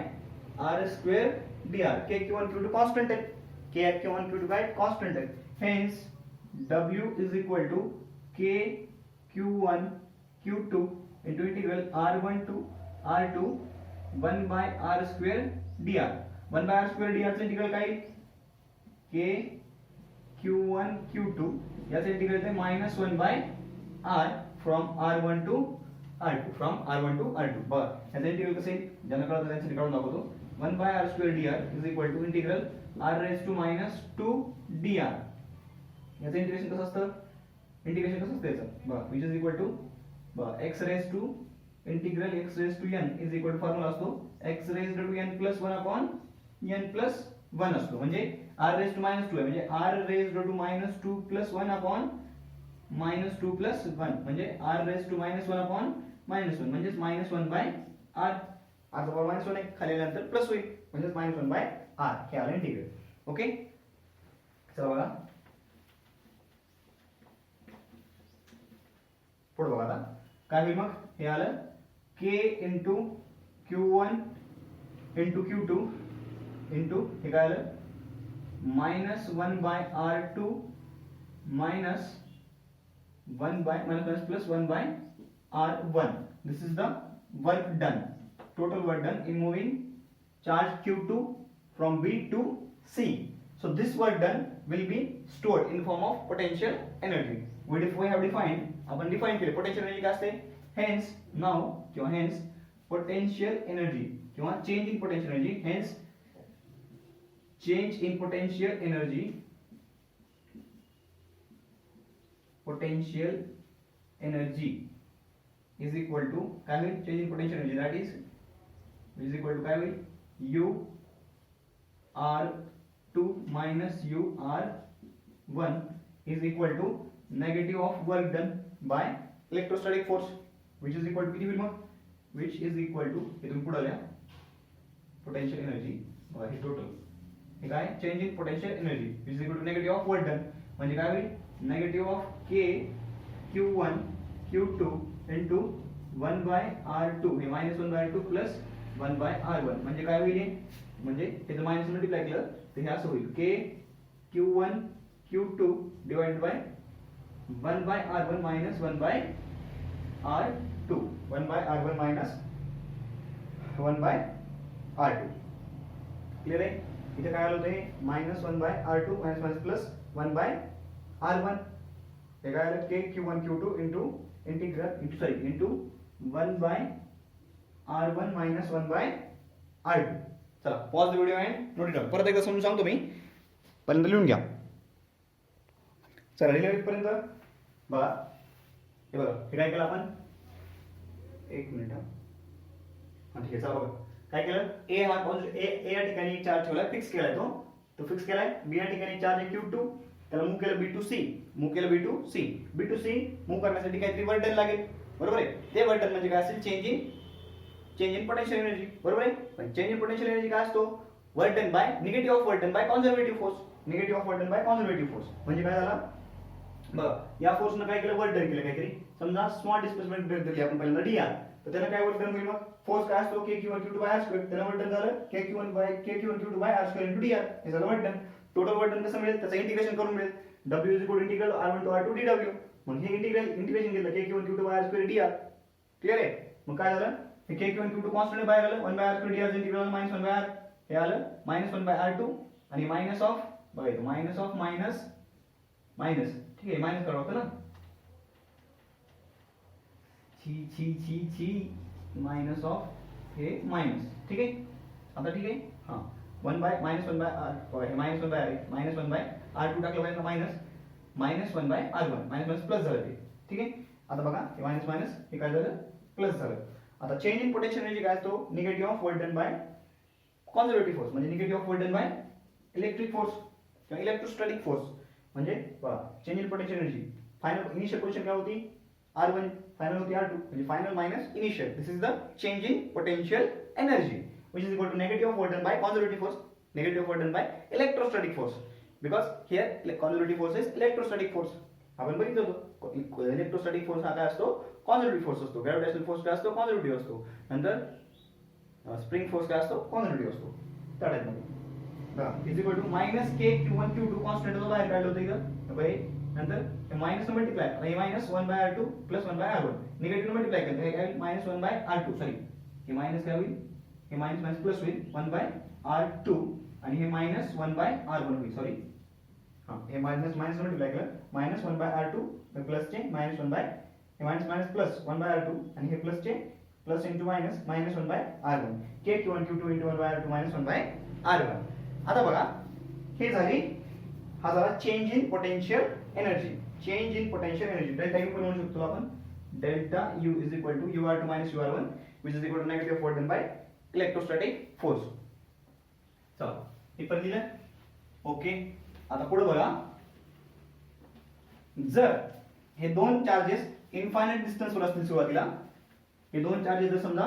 r square dr k q1 q2 constant आहे k q1 q2 काय constant आहे hence w is equal to k q1 q2 into integral r1 to r2 1 by r square dr 1 by r square dr चे integral काय k q1 q2 याचे integral आहे -1 by r from r1 to r2 from r1 to r2 बघा याचे integral कसे ज्यांना कळतं त्यांचं काढून दाखवतो 1 by r square dr is equal to integral r raised to -2 dr याचं इंटिग्रेशन कसं असतं याचं बघा which is equal to बघा x raised to integral x raised to n is equal to formula असतो x raised to n plus 1 upon n plus 1 असतो म्हणजे r raised to -2 आहे म्हणजे r raised to -2 plus 1 upon -2 plus 1 म्हणजे r raised to -1 upon -1 म्हणजे -1 by r r चा power -1 आहे खाली आल्यानंतर प्लस होईल म्हणजे -1 by r हे आलं इंटिग्रल ओके. चला बघा पुढे बघा आता काय होईल मग हे आलं k into q1 into q2 into हे काय आलं -1 by r2 minus 1 by plus 1 by r1. This is the work done, total work done in moving charge q2 from B to C. So this work done will be stored in form of potential energy. We have defined आपण define केले potential energy काय असते hence now किंवा hence potential energy किंवा change in potential energy hence change in potential energy is equal to काय होईल change in potential energy that is equal to काय होईल u r2 minus u r1 is equal to negative of work done by electrostatic force which is equal to किती होईल मग which is equal to इथून पुढे आल्या potential energy हे total हे काय change in potential energy which is equal to negative of work done म्हणजे काय होईल negative of k q1 q2 into 1 by r2 हे -1 by r2 plus 1 by r1 म्हणजे काय होईल म्हणजे त्याचं मायनस मल्टिप्लाय केलं तर हे असं होईल k q1 q2 divided by 1 by r1 minus 1 by r2 1 by r1 minus 1 by r2 clear आहे इथे काय आलं होतं -1 by r2 minus plus 1 by r1 हे काय आलं k q1 q2 into into 1 by r1 minus 1 by r2. चला pause the video and note it down. परत एकदा समजून सांगतो मी पर्यंत लिहून घ्या. चला लिहिलं पर्यंत बघा हे बघा हे काय केलं आपण एक मिनिट हा ठीक आहे चला बघा काय केलं ए हा ए या ठिकाणी चार्ज ठेवलाय फिक्स केलाय तो फिक्स केलाय बी या ठिकाणी चार्ज आहे q2 त्याला मूव केलं b to c मूव केलं b to c मूव करण्यासाठी काहीतरी वर्क डन लागेल बरोबर आहे ते वर्क डन म्हणजे काय असेल चेंज इन पोटेन्शियल एनर्जी बरोबर आहे पण चेंज इन पोटेन्शियल एनर्जी काय असतो work done bye negative of work done by conservative force negative of work done by conservative force म्हणजे काय झालं बघा या फोर्सनं काय केलं वर्क डन केलं काहीतरी समजा स्मॉल डिस्प्लेसमेंट दिली आपण पहिल्यांदा dr तर त्याला काय वर्क डन होईल मग फोर्स काय असतो k q1 q2 r square त्याला वर्क डन झालं k q1 q2 r square dr हे झालं work done total work done कसं मिळेल त्याचं इंटिग्रेशन करून मिळेल w is equal to integral r1 to r2 dw मग हे इंटिग्रेशन घेतलं k q1 q2 r square dr clear आहे मग काय झालं हे k q1 q2 कॉन्स्टंट बाहेर आलं 1 by r स्क्वेअर dr चं इंटिग्रल -1 by r हे आलं -1 by r2 आणि मायनस ऑफ बघा इथं मायनस ऑफ मायनस ठीक आहे मायनस करावं होतं ना छी मायनस ऑफ हे मायनस ठीक आहे आता ठीक आहे हां 1 by -1 by r हे -1 by r -1 by r2 टाकलं पाहिजे -1 by r1 मायनस प्लस झालं ते ठीक आहे आता बघा हे मायनस हे काय झालं प्लस झालं आता चेंज इन पोटेन्शियल एनर्जी काय असतो negative of work done by conservative force म्हणजे negative of work done by electric force किंवा इलेक्ट्रोस्टॅटिक फोर्स म्हणजे बघा change in potential energy final initial position काय होती R1, फायनल होती R2, म्हणजे final minus initial. This is the change in potential energy which is equal to negative of work done by conservative force, negative of work done by electrostatic force, because here conservative force is electrostatic force. आपण बघितलं होतं electrostatic force हा काय असतो conservative force असतो, gravitational force काय असतो conservative असतो, नंतर स्प्रिंग फोर्स काय असतो कॉन्झर्वेटिव्ह असतो. त्या टाइप मध्ये is equal to minus K Q1 Q2 constant जो बाहेर काढलं होतं इथं बाई, नंतर मायनस मल्टिप्लाय हे minus 1 by R2 plus 1 by R1, negative multiply केलं हे काय मायनस 1 बाय R2, सॉरी हे मायनस काय होईल, हे मायनस मायनस प्लस होईल 1 बाय R2 आणि हे मायनस 1 बाय R1 होईल, सॉरी हां हे मायनस मायनस मल्टिप्लाय केलं मायनस 1 बाय R2 हे प्लस चे मायनस 1 बाय हे minus minus plus 1 by R2 आणि हे प्लस चे plus into minus minus 1 by R1 K Q1 Q2 into 1 by R2 minus 1 by R1. आता बघा हे झाली हा झाला change in potential energy, change in potential energy delta U पण म्हणू शकतो आपण, delta U is equal to UR2 minus UR1 which is equal to negative force done by electrostatic force. चला हे पण दिलं ओके. आता पुढे बघा जर हे दोन चार्जेस इनफायनाइट डिस्टन्स वर असतील सुरुवातीला, हे दोन चार्जेस जर समजा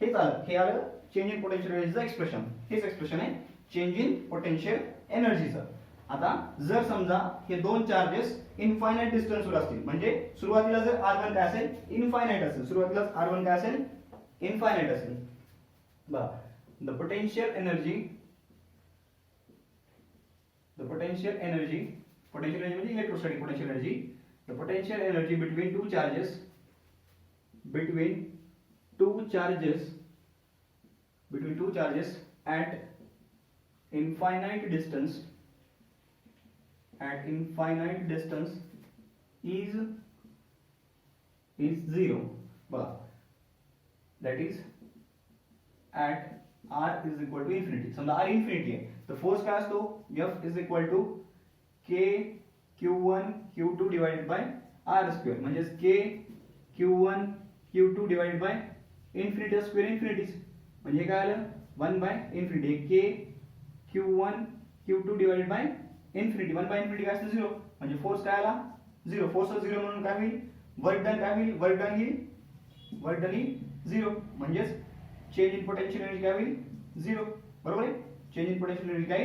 हे आलं, हे आलं चेंज इन पोटेन्शियल एनर्जीचं एक्सप्रेशन, हेच एक्सप्रेशन आहे चेंज इन पोटेन्शियल एनर्जीचं. आता जर समजा हे दोन चार्जेस इनफायनाइट डिस्टन्स वर असतील, म्हणजे सुरुवातीला जर R1 काय असेल इनफायनाइट असेल, सुरुवातीला R1 काय असेल इनफायनाइट असेल, बघा the potential energy potential energy म्हणजे electrostatic potential energy, the potential energy between two charges at infinite distance is zero, बघा that is at R is equal to infinity. समजा R infinity आहे तर force काय असतो F is equal to K Q1 Q2 divided by R square, म्हणजे K Q1 Q2 divided by infinity square infinities, म्हणजे काय आलं 1 by infinity, K Q1 Q2 divided by infinity, 1 by infinity काय असतं 0, म्हणजे फोर्स काय आला 0, फोर्स 0 म्हणून काय होईल वर्क डन काय होईल, वर्क डन ही 0, म्हणजे चेंज इन पोटेन्शियल एनर्जी काय होईल 0, बरोबर आहे, चेंज इन पोटेन्शियल एनर्जी काय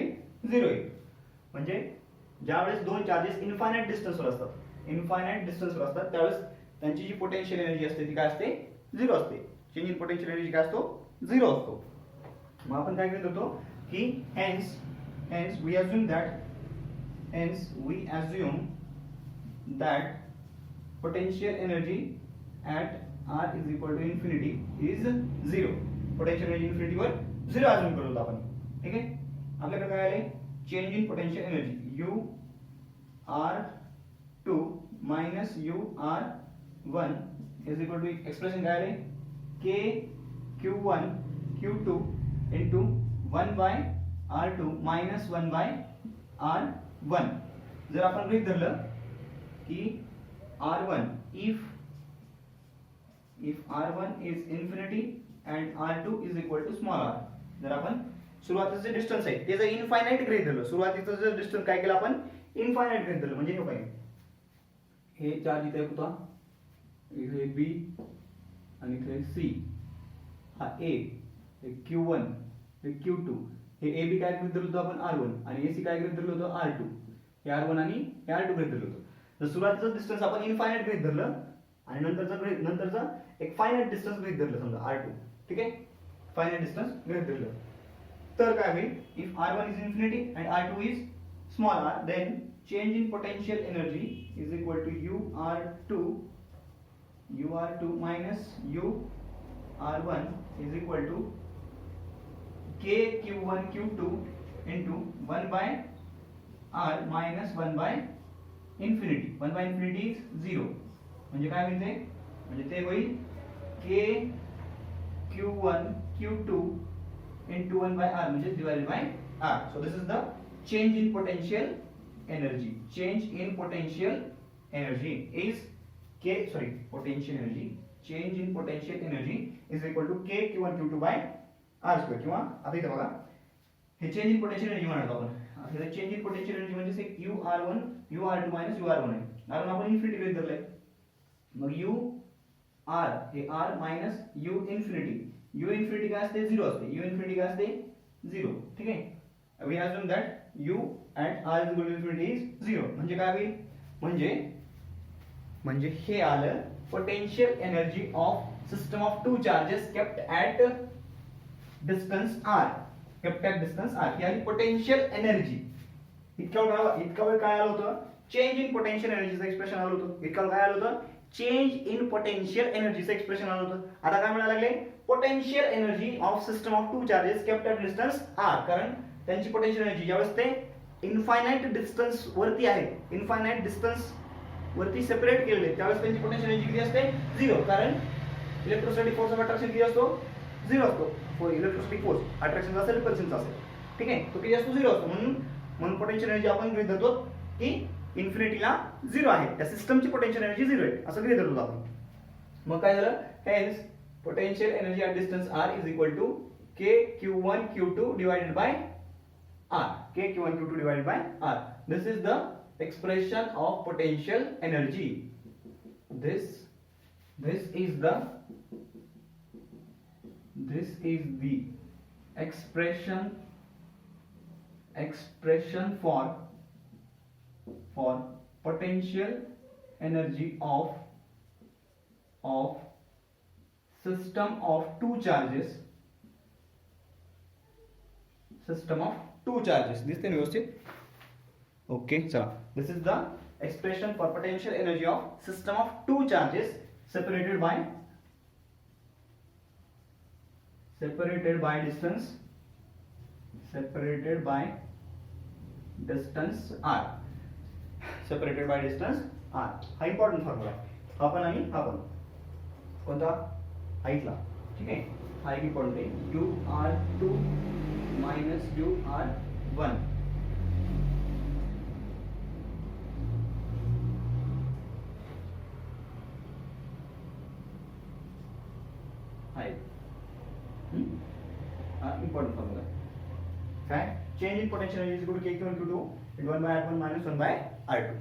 0 आहे. म्हणजे ज्यावेळेस दोन चार्जेस इनफायनाइट डिस्टन्सवर असतात त्यावेळेस त्यांची जी पोटेन्शियल एनर्जी असते ती काय असते 0 असते, चेंज इन पोटेन्शियल एनर्जी काय असतो 0 असतो. मग आपण काय करत होतो की hence we assume that potential energy at R is equal to infinity is 0, potential energy infinity वर 0 अज्यूम करत आपण, ठीक आहे. आपल्याकडे काय आले change in potential energy UR2 minus UR1 is equal to expression काय आले K Q1 Q2 into 1 by R2 minus 1 by R1. जर आपण गृहीत धरलं की R1 if R1 is infinity and R2 is equal to small r, जर आपण सुरुवातीचं जे डिस्टन्स आहे ते जर इनफायनाइट गृहीत धरलं, सुरुवातीचं जर डिस्टन्स काय केलं आपण इनफायनाइट गृहीत धरलं, म्हणजे हे काय हे चार्ज इथे होता, इथे B आणि इथे C, हा A, हे Q1 हे Q2, हे AB काय गृहीत धरलं होतं आपण R1 आणि AC काय गृहीत धरलं होतं R2, हे R1 आणि हे R2 गृहीत धरलं होतं. तर सुरुवातीचं डिस्टन्स आपण इनफायनाइट गृहीत धरलं आणि नंतरचा एक फायनाइट डिस्टन्स गृहीत धरलं समजा R2, ठीक आहे, फायनाइट डिस्टन्स गृहीत धरलं, तर काय होईल if R1 is infinity and R2 is small r, then change in potential energy is equal to UR2 minus UR1 is equal to K Q1 Q2 into 1 by R minus 1 by infinity, 1 by infinity is 0, म्हणजे काय होईल ते, म्हणजे ते होईल K Q1 Q2 into 1 by R, म्हणजे divided by R. So this is the change in potential energy. Change in potential energy is potential energy. Change in potential energy is equal to K Q1 Q2 by R square. किंवा आता इथे बघा हे change in potential energy म्हणतो आपण, हे change in potential energy म्हणजे UR1 UR2 minus UR1 आहे. r1 आपण इन्फिनिटी गृहीत धरलंय, मग u r हे r मायनस u इन्फिनिटी काय असते 0 असते, u इन्फिनिटी काय असते 0. ठीक आहे, we assume that u at r is equal to infinity is 0. म्हणजे काय होईल, म्हणजे हे आलं potential energy of system of two charges kept at distance r, kept at distance r. ही आली पोटेन्शियल एनर्जी. इतका वेळ काय आलं होतं, चेंज इन पोटेन्शियल एनर्जीचं एक्सप्रेशन आलं होतं. इतका वेळ काय आलं होतं, चेंज इन पोटेन्शियल एनर्जीचं एक्सप्रेशन आलं होतं. आता काय मिळायला लागले, potential energy of system of two charges kept at distance r. कारण त्यांची पोटेन्शियल एनर्जी ज्यावेळेस ते इनफायनाइट डिस्टन्स वरती आहे, इनफायनाइट डिस्टन्स वरती सेपरेट केलेले, त्यावेळेस त्यांची पोटेन्शियल एनर्जी किती असते 0. कारण इलेक्ट्रोस्टॅटिक फोर्स ऑफ अट्रॅक्शन किती असतो 0 असतो. फॉर इलेक्ट्रोस्टॅटिक फोर्स अट्रॅक्शनचा असेल रिपल्शनचा असेल, ठीक आहे, तो किती असतो 0 असतो. म्हणून पोटेन्शियल एनर्जी आपण गृहीत धरतो की इन्फिनिटीला 0 आहे, त्या सिस्टमची पोटेन्शियल एनर्जी 0 आहे असं गृहीत धरतो आपण. मग काय झालं, hence potential energy at distance r is equal to k q1 q2 divided by r. k q1 q2 divided by r. This is the expression of potential energy. This is the expression for potential energy of system of two charges. दिसते ना व्यवस्थित, okay. चला, this is the expression for potential energy of system of two charges separated by distance r. हा important formula आहे, हा पण आणि हा पण. कोणता, हाईटला, ठीक आहे, हा एक इम्पॉर्टंट आहे. ur2 minus ur1. Important formula काय, change in potential energy is equal to k q1 q2 1 by r1 minus 1 by r2.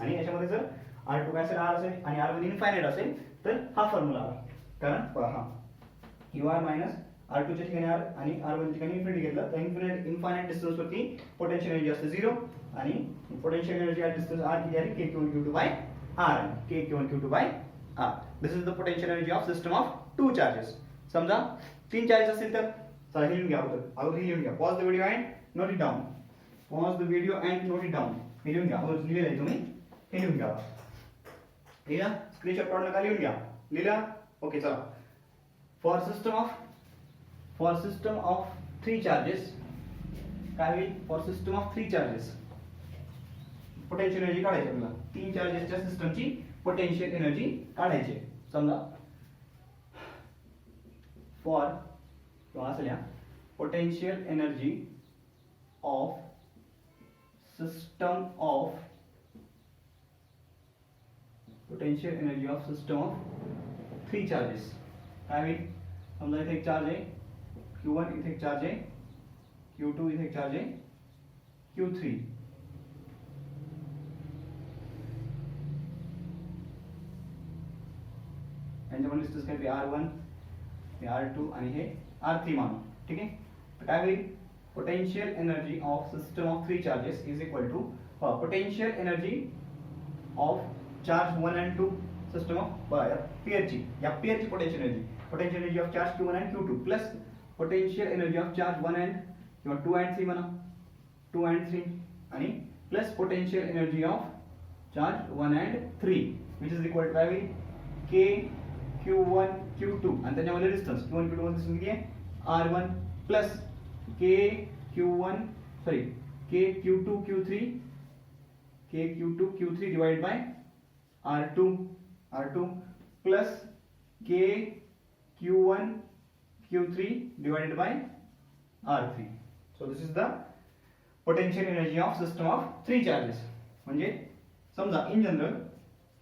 आणि याच्यामध्ये जर r2 काय असेल, r असेल आणि r1 इनफायनाइट असेल तर हा फॉर्म्युला आला. कारण पहा, ur मायनस r2 च्या ठिकाणी r आणि r1 च्या ठिकाणी इन्फिनिटी घेतलं तर इनफायनाइट डिस्टन्स वरती पोटेन्शियल एनर्जी असते 0 आणि potential energy at distance r किती आहे, k q1 q2 by r. k q1 q2 by r. This is the potential energy of system of two charges. समजा तीन चार्जेस असतील तर चला हे लिहून घ्या, अगोदर हे लिहून घ्या. Pause the video and note it down. हे लिहून घ्या, अगोदर लिहिलं आहे तुम्ही, हे लिहून घ्या. लिहिला, स्क्रीनशॉट काढून नका, लिहून घ्या. लिहिला, ओके. चला, for system of three charges काय होईल, for system of three charges potential energy काढायची आपल्याला. तीन चार्जेसच्या सिस्टमची पोटेन्शियल एनर्जी काढायची. समजा फॉर असेल या potential energy of system of three charges काय होईल. समजा इथे एक चार्ज आहे q1, इथे एक चार्ज आहे q2, इथे एक चार्ज आहे q3. यांच्यामध्ये डिस्टन्स काय, r1 हे r2 आणि हे r3 मानू, ठीक आहे. तर काय होईल, potential energy of system of three charges is equal to potential energy of charge 1 and 2 system of पेअरची potential energy of charge q1 and q2 plus potential energy of charge 1 and किंवा 2 and 3 म्हणा, 2 and 3 आणि plus potential energy of charge 1 and 3 which is equal to काय होईल, k q1 q2 आणि त्याच्यामध्ये distance q1 q2 मध्ये distance किती आहे r1 plus k q2 q3 divide by r2 plus k q1 q3 divided by r3. So this is the potential energy of system of three charges. म्हणजे समजा in general,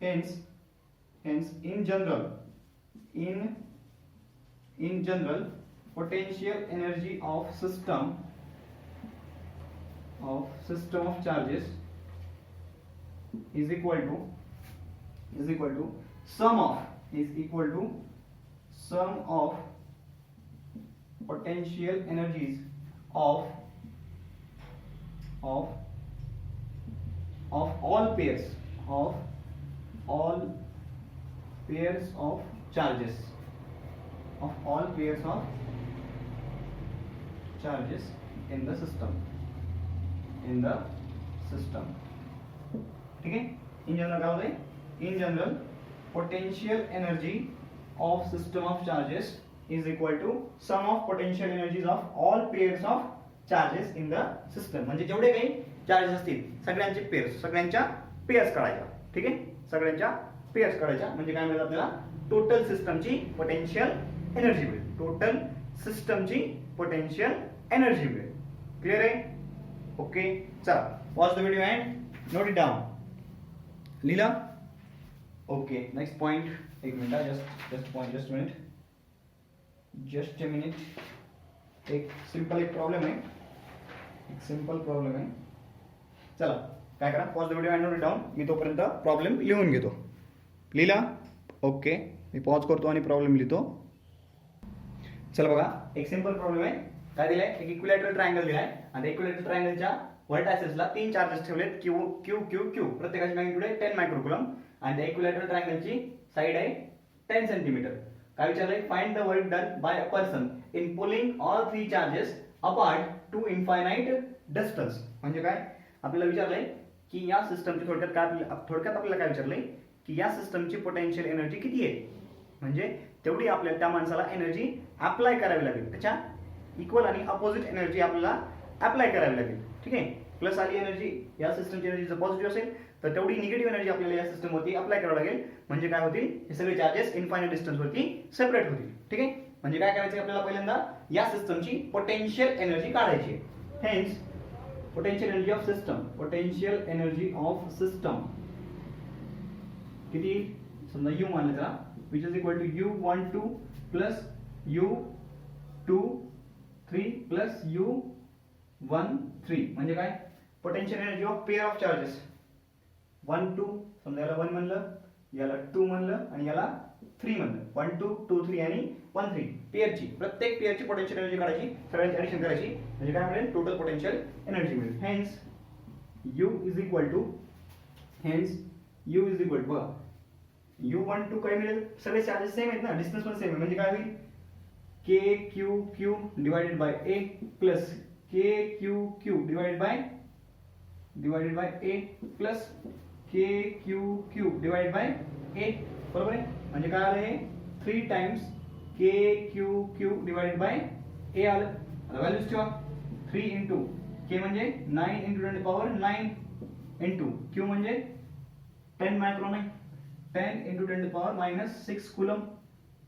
hence in general potential energy of system of charges is equal to sum of potential energies of all pairs of charges in the system ठीक है. In general काय होते, in general potential energy of system of charges is equal to sum of potential energies of all pairs of charges in the system. म्हणजे जेवढे काही charges असतील सगळ्यांचे pairs काढायच्या. ठीक आहे, सगळ्यांच्या पेअर्स काढायच्या म्हणजे काय मिळेल आपल्याला, टोटल सिस्टमची पोटेन्शियल एनर्जी मिळेल. टोटल सिस्टमची पोटेन्शियल एनर्जी मिळेल. क्लियर आहे. ओके, चला pause the video and note it down. लिहिला. Okay, next point. एक मिनिट, जस्ट अ मिनिट. एक सिंपल प्रॉब्लेम आहे. चला काय करा, pause the video and note it down. मी तोपर्यंत प्रॉब्लेम लिहून घेतो. लिहिला. ओके, मी पॉज करतो आणि प्रॉब्लेम लिहितो. चला बघा, एक सिंपल प्रॉब्लेम आहे. काय दिलाय, एक इक्विलॅटरल ट्रायंगल दिलाय आणि इक्विलॅटरल ट्रायंगलच्या व्हर्टायसेसला 3 चार्जेस ठेवलेत, क्यू क्यू क्यू क्यू. प्रत्येकाची मॅग्निट्यूड आहे 10 मायक्रोकुलम आणि त्या इक्विलॅटरल ट्रायंगलची साइड आहे 10 सेंटीमीटर. काय विचारलंय, find the work done by a person in pulling all 3 charges apart to infinite distance. म्हणजे काय आपल्याला विचारलंय की या सिस्टमची थोडक्यात आपल्याला काय विचारलंय की या सिस्टमची पोटेन्शियल एनर्जी किती आहे, म्हणजे तेवढी आपल्याला त्या माणसाला एनर्जी अप्लाय करावी लागेल. त्याच्या इक्वल आणि अपोजिट एनर्जी आपल्याला अप्लाय करावी लागेल. ठीक आहे, प्लस आली एनर्जी, या सिस्टमची एनर्जी जर पॉझिटिव्ह असेल तर तेवढी निगेटिव्ह एनर्जी आपल्याला या सिस्टमवरती अप्लाय करावी लागेल. म्हणजे काय होतील, हे सगळे चार्जेस इनफायनाइट डिस्टन्सवरती सेपरेट होतील. ठीक आहे, म्हणजे काय करायचं आपल्याला, पहिल्यांदा या सिस्टमची पोटेन्शियल एनर्जी काढायची. Hence potential energy of system किती, समजा u मानलं त्याला, which is equal to u12 plus u23 plus u13. म्हणजे काय, potential energy of pair of charges 1 2, समजा याला 1 म्हणलं, याला 2 म्हणलं आणि याला 3 म्हणलं. 1 2 2 3 आणि 1 3 पेअरची, प्रत्येक पेअरची पोटेन्शियल एनर्जी काढायची, सगळ्यांची ऍडिशन करायची. म्हणजे काय मिळेल, टोटल पोटेन्शियल एनर्जी मिळेल. Hence u is equal to बघा u12 काय मिळेल, सगळे चार्जेस सेम आहेत ना, डिस्टन्स पण सेम आहे. म्हणजे काय होईल, k q q divided by a plus k q q divided by a plus k q q divided by a. बरोबर आहे. म्हणजे काय आलं, हे 3 times k q q divided by a आलं. आता व्हॅल्यूज ठेवा. 3 इंटू k म्हणजे 9 इंटू 10 पॉवर 9 इंटू q म्हणजे 10 मायक्रोन आहे, 10 इंटू 10 पॉवर मायनस 6 कुलम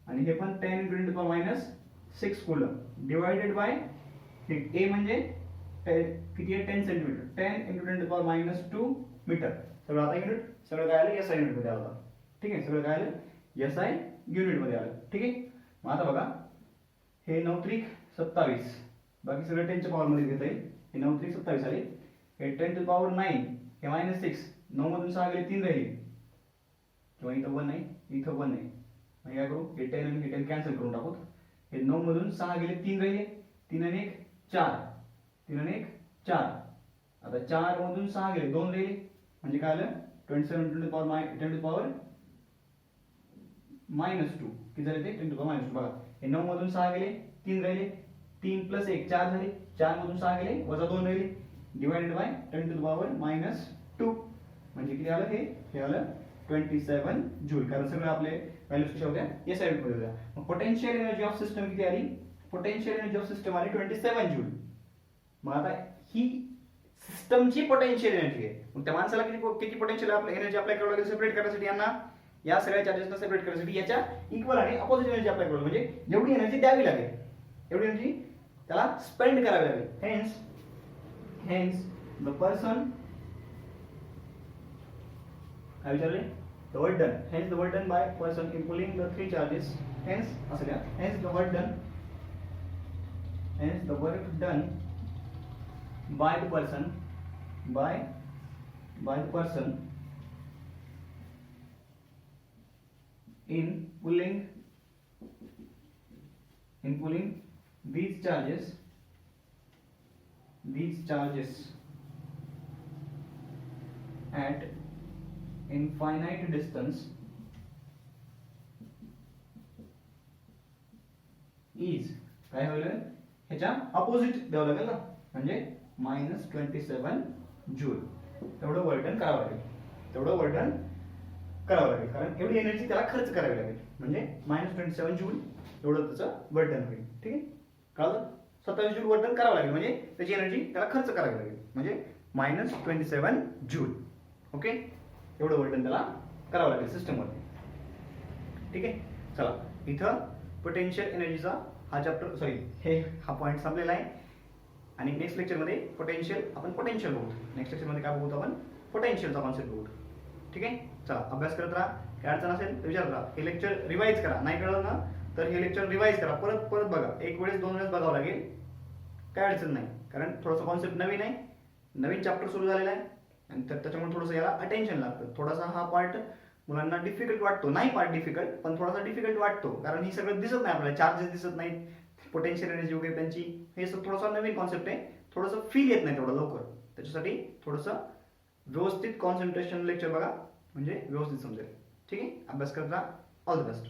आणि हे पण 10 into 10 power minus 6 coulomb divided by a म्हणजे किती आहे, 10 centimetre, 10 into 10 power minus 2 metre. सगळं आता युनिट, सगळं काय आलं SI युनिट मध्ये आलं. ठीक आहे, सगळं काय आलं SI युनिट मध्ये आलं. ठीक आहे, मग आता बघा, हे 9 त्रिक 27, बाकी सगळं 10 च्या पॉवर मध्ये घेता येईल. हे 9 त्रिक 27 आले, हे 10 टू पॉवर 9, हे मायनस 6, 9 मधून 6 गेले 3 राहिले, किंवा इथं 1 नाही, इथं 1 नाही. मग काय करू, हे 10 आणि हे 10 कॅन्सल करून टाकू. हे 9 मधून 6 गेले 3 राहिले, 3 आणि 1 4, 3 आणि 1 4. आता 4 मधून 6 गेले 2 राहिले, म्हणजे काय आलं 27 to power 10 to power minus 2. किती झाले ते, 10 टू पॉवर मायनस 2. बघा, हे 9 मधून 6 गेले 3 राहिले, 3 प्लस 1 4 झाले, 4 मधून 6 गेले वजा 2 राहिले, divided by 10 to power minus 2. म्हणजे किती आलं, हे आलं 27 जूल. कारण सगळं आपले व्हॅल्यूज कशा होत्या, SI युनिट मध्ये होत्या. मग पोटेन्शियल एनर्जी ऑफ सिस्टम किती आली, पोटेन्शियल एनर्जी ऑफ सिस्टम आली 27 जूल. मग आता ही सिस्टमची पोटेन्शियल एनर्जी आहे. मग त्या माणसाला किती पोटेन्शियल एनर्जी अप्लाय करावी लागेल सेपरेट करण्यासाठी, यांना या सगळ्या चार्जेसना सेपरेट करण्यासाठी याच्या इक्वल आणि अपोजिट एनर्जी अप्लाय करावी, म्हणजे जेवढी एनर्जी द्यावी लागेल एवढी एनर्जी त्याला स्पेंड करावी लागेल. हेन्स द पर्सन, काय विचारले, the work done, hence the work done by person in pulling the 3 charges, hence असं लिहा, hence the work done by the person in pulling these charges at infinite distance is काय होईल ह्याच्या opposite द्यावं लागेल ना म्हणजे -27 जूल तेवढं वर्क डन करावं लागेल कारण एवढी एनर्जी त्याला खर्च करावी लागेल म्हणजे -27 जूल एवढं त्याचं वर्क डन होईल. ठीक आहे कळलं 27 जूल वर्क डन करावं लागेल म्हणजे त्याची एनर्जी त्याला खर्च करावी लागेल म्हणजे -27 जूल. ओके एवढं वर्क डन त्याला करावं लागेल सिस्टममध्ये. ठीक आहे चला इथं पोटेन्शियल एनर्जीचा हा चॅप्टर हा पॉईंट संपलेला आहे आणि नेक्स्ट लेक्चरमध्ये आपण पोटेन्शियल बघू. नेक्स्ट लेक्चरमध्ये काय बघू आपण पोटेन्शियलचा कॉन्सेप्ट बघू. ठीक आहे चला अभ्यास करत राहा काय अडचण असेल तर विचारत राहा. हे लेक्चर रिवाईज करा नाही कळलं ना तर हे लेक्चर रिवाईज करा परत बघा एक वेळेस 2 वेळेस बघावं लागेल काय अडचण नाही कारण थोडासा कॉन्सेप्ट नवीन आहे नवीन चॅप्टर सुरू झालेला आहे आणि त्याच्यामुळे थोडंसं याला अटेन्शन लागतं. थोडासा हा पार्ट मुलांना डिफिकल्ट वाटतो नाही पार्ट डिफिकल्ट पण थोडासा डिफिकल्ट वाटतो कारण ही सगळं दिसत नाही आपल्याला चार्जेस दिसत नाहीत पोटेन्शियल एनर्जी वगैरे त्यांची हे थोडासा नवीन कॉन्सेप्ट आहे थोडंसं फील येत नाही तेवढं लवकर त्याच्यासाठी थोडंसं व्यवस्थित कॉन्सन्ट्रेशन लेक्चर बघा म्हणजे व्यवस्थित समजेल. ठीक आहे अभ्यास करत राहा ऑल द बेस्ट.